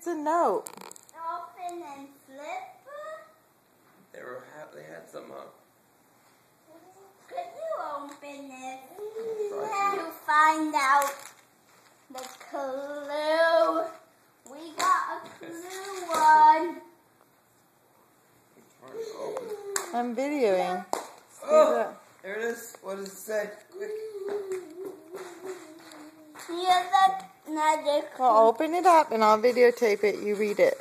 it's a note. Open and flip. They had some. Could you open it to find out the clue? We got a clue one. It's hard to open. I'm videoing. Oh, there it is. What does it say? Quick. Here's another clue. Well, open it up and I'll videotape it. You read it.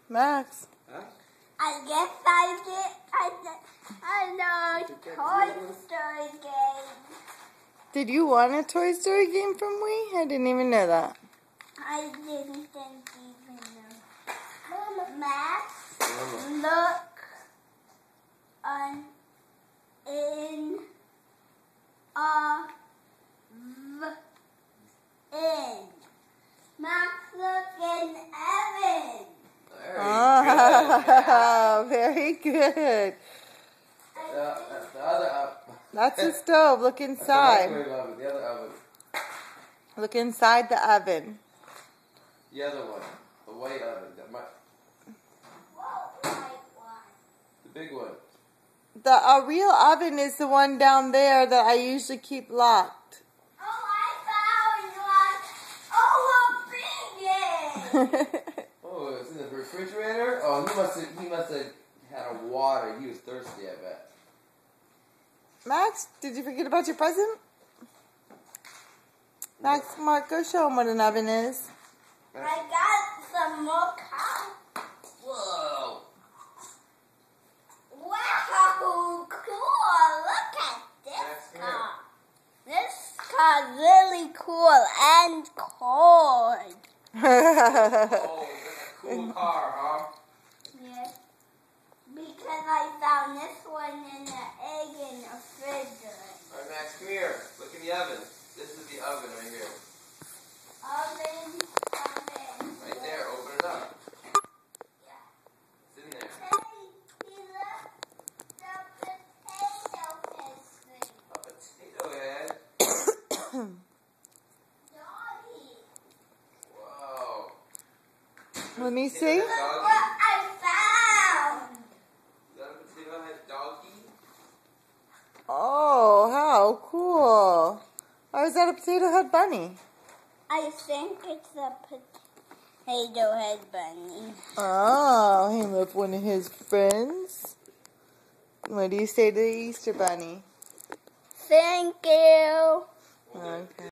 Max. Huh? I guess I know Toy Story game. Did you want a Toy Story game from Wii? I didn't even know that. I didn't even know. Max, Mama. look in Max, look in Evan. Oh, very good. That's the other oven. That's the stove. Look That's the inside. microwave oven. The other oven. Look inside the oven. The other one. The white oven. What white one? The big one. The real oven is the one down there that I usually keep locked. Oh, I found one. Oh, a big one. Oh, it's in the refrigerator? Oh, he must have had a water. He was thirsty, I bet. Max, did you forget about your present? Max, Mark, go show him what an oven is. I got some more cow. Whoa! Wow, cool. Look at That's this good. car. This car's really cool and cold. Oh, that's a cool car, huh? Yes. Because I found this one in the egg in the refrigerator. All right, Max, come here. Look in the oven. This is the oven right here. Oven. Right there. Open it up. It's in there. Hey, he left the potato history. A potato head. Doggy. Whoa. Let me see. Look what I found. Is that a potato head doggy? Oh, how cool. Or is that a potato head bunny? I think it's a potato head bunny. Oh, he with one of his friends. What do you say to the Easter bunny? Thank you. Okay.